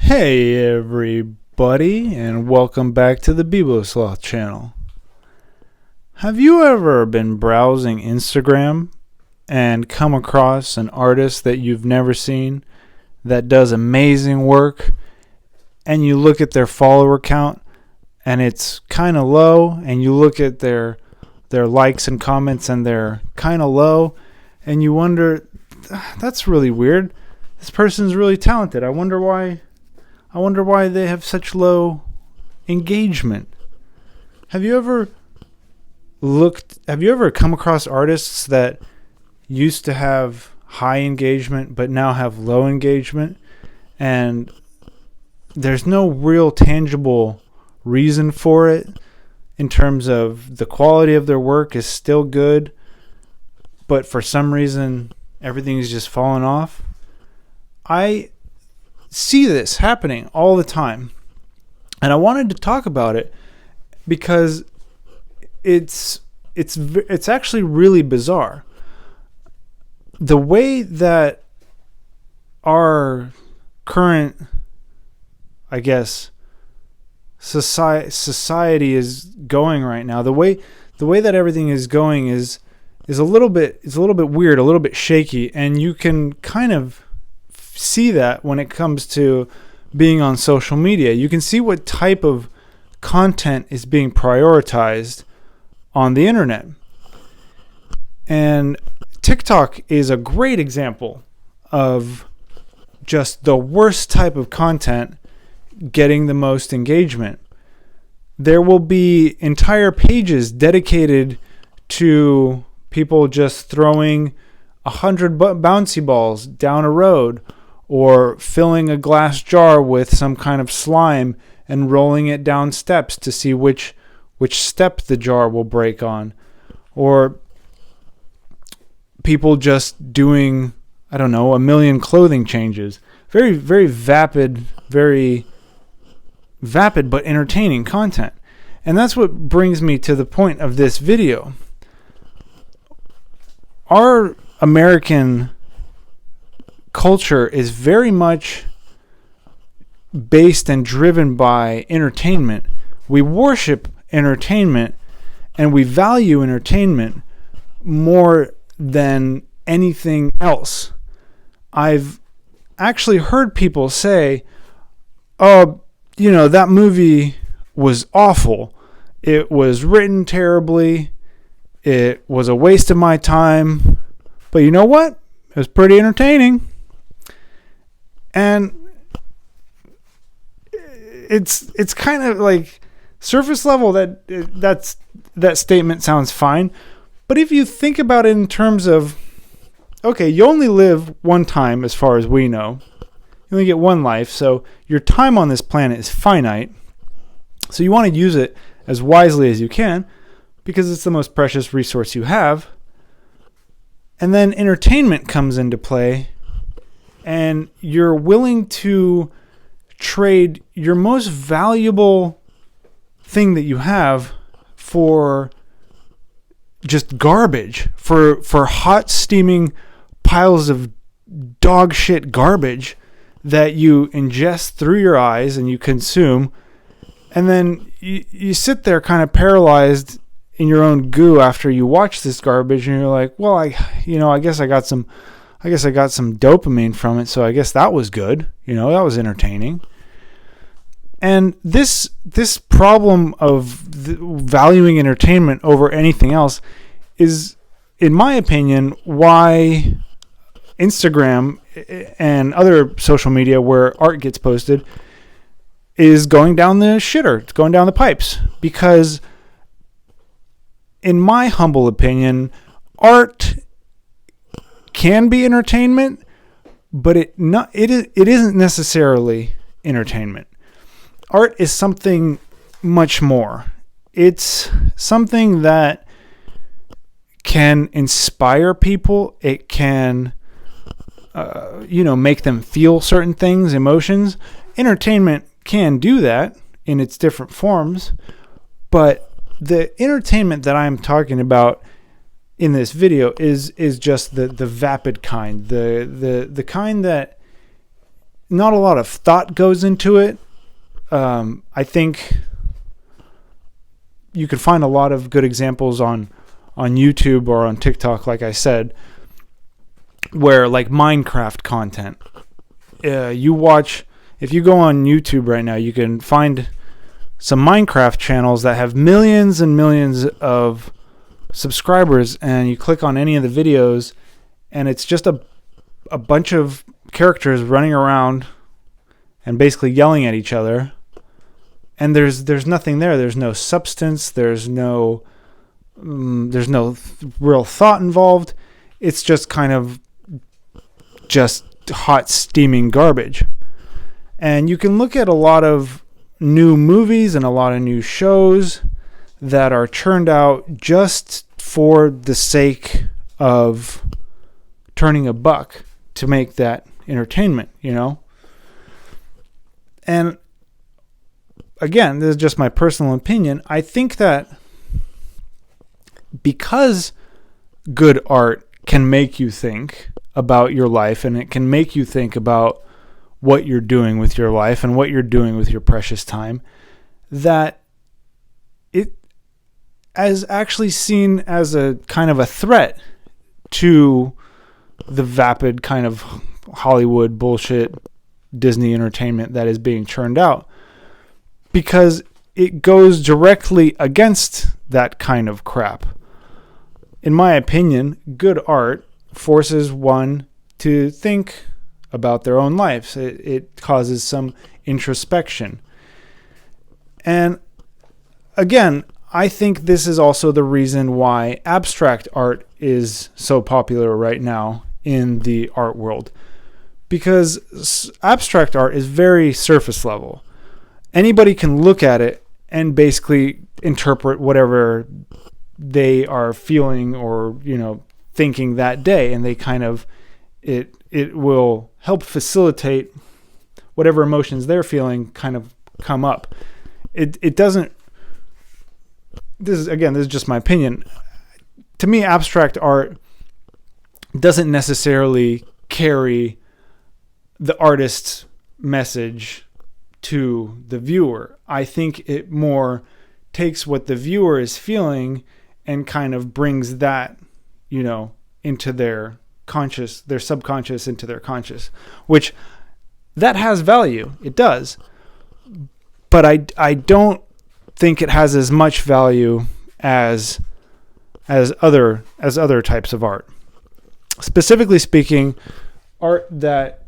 Hey everybody, and welcome back to the Beebosloth channel. Have you ever been browsing Instagram and come across an artist that you've never seen that does amazing work, and you look at their follower count and it's kind of low, and you look at their likes and comments and they're kind of low, and you wonder, that's really weird. This person's really talented. I wonder why they have such low engagement. Have you ever come across artists that used to have high engagement but now have low engagement, and there's no real tangible reason for it in terms of the quality of their work is still good, but for some reason everything's just fallen off? I see this happening all the time, and I wanted to talk about it because it's actually really bizarre. The way that our current, I guess, society is going right now, the way that everything is going is a little bit weird, a little bit shaky, and you can kind of see that when it comes to being on social media. You can see what type of content is being prioritized on the internet. And TikTok is a great example of just the worst type of content getting the most engagement. There will be entire pages dedicated to people just throwing 100 bouncy balls down a road, or filling a glass jar with some kind of slime and rolling it down steps to see which step the jar will break on, or people just doing, I don't know, 1 million clothing changes. Very, very vapid but entertaining content. And that's what brings me to the point of this video. Our American culture is very much based and driven by entertainment. We worship entertainment and we value entertainment more than anything else. I've actually heard people say, "Oh, that movie was awful. It was written terribly. It was a waste of my time. But you know what? It was pretty entertaining." And it's kind of like surface level that statement sounds fine. But if you think about it in terms of, okay, you only live one time as far as we know. You only get one life, so your time on this planet is finite. So you want to use it as wisely as you can because it's the most precious resource you have. And then entertainment comes into play, and you're willing to trade your most valuable thing that you have for just garbage, for hot steaming piles of dog shit garbage that you ingest through your eyes and you consume, and then you sit there kind of paralyzed in your own goo after you watch this garbage, and you're like, well, I guess I got some dopamine from it, so I guess that was good. That was entertaining. And this problem of valuing entertainment over anything else is, in my opinion, why Instagram and other social media where art gets posted is going down the shitter. It's going down the pipes. Because in my humble opinion, art can be entertainment, but it isn't necessarily entertainment. Art is something much more. It's something that can inspire people. It can, make them feel certain things, emotions. Entertainment can do that in its different forms, but the entertainment that I'm talking about in this video is just the vapid kind, the kind that not a lot of thought goes into it. I think you could find a lot of good examples on YouTube or on TikTok, like I said, where like Minecraft content. If you go on YouTube right now, you can find some Minecraft channels that have millions and millions of subscribers, and you click on any of the videos, and it's just a bunch of characters running around and basically yelling at each other. And there's nothing there. There's no substance. There's no real thought involved. It's just kind of just hot steaming garbage. And you can look at a lot of new movies and a lot of new shows that are churned out just for the sake of turning a buck to make that entertainment, And again, this is just my personal opinion. I think that because good art can make you think about your life, and it can make you think about what you're doing with your life and what you're doing with your precious time, that it is actually seen as a kind of a threat to the vapid kind of Hollywood bullshit Disney entertainment that is being churned out, because it goes directly against that kind of crap. In my opinion, good art forces one to think about their own lives. It causes some introspection. And again, I think this is also the reason why abstract art is so popular right now in the art world. Because abstract art is very surface level. Anybody can look at it and basically interpret whatever they are feeling or, thinking that day, and they kind of it will help facilitate whatever emotions they're feeling kind of come up. It doesn't. This is just my opinion. To me, abstract art doesn't necessarily carry the artist's message to the viewer. I think it more takes what the viewer is feeling and kind of brings that, into their conscious, their subconscious into their conscious, which that has value. It does. But I don't think it has as much value as other types of art. Specifically speaking, art that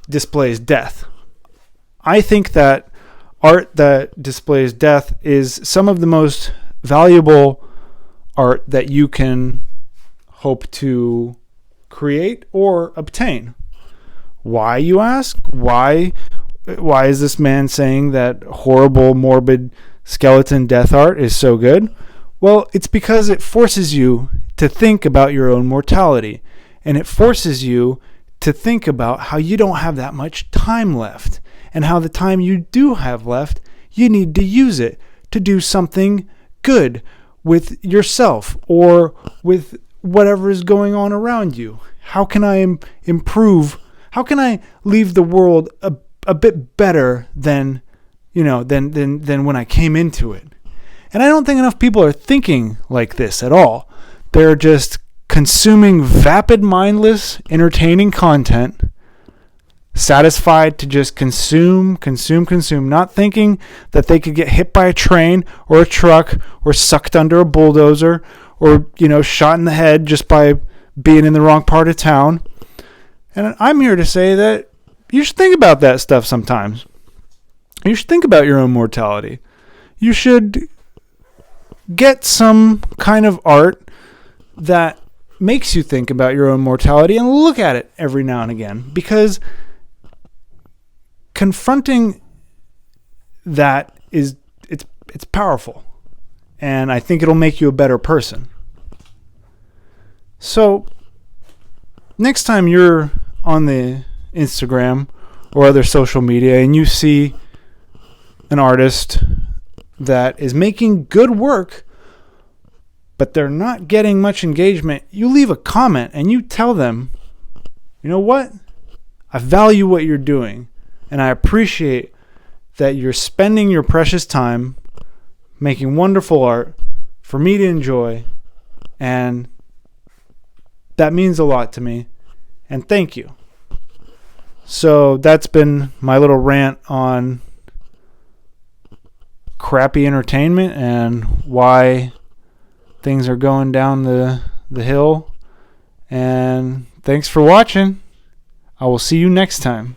displays death. I think that art that displays death is some of the most valuable art that you can hope to create or obtain. Why, you ask? Why is this man saying that horrible, morbid skeleton death art is so good? Well, it's because it forces you to think about your own mortality, and it forces you to think about how you don't have that much time left, and how the time you do have left, you need to use it to do something good with yourself or with whatever is going on around you. How can I improve? How can I leave the world a bit better than when I came into it? And I don't think enough people are thinking like this at all. They're just consuming vapid, mindless, entertaining content, satisfied to just consume, not thinking that they could get hit by a train or a truck or sucked under a bulldozer or, shot in the head just by being in the wrong part of town. And I'm here to say that you should think about that stuff sometimes. You should think about your own mortality. You should get some kind of art that makes you think about your own mortality and look at it every now and again, because confronting that it's powerful, and I think it'll make you a better person. So next time you're on the Instagram or other social media and you see an artist that is making good work, but they're not getting much engagement, you leave a comment and you tell them, you know what? I value what you're doing, and I appreciate that you're spending your precious time making wonderful art for me to enjoy, and that means a lot to me, and thank you. So that's been my little rant on crappy entertainment and why things are going down the hill. And thanks for watching. I will see you next time.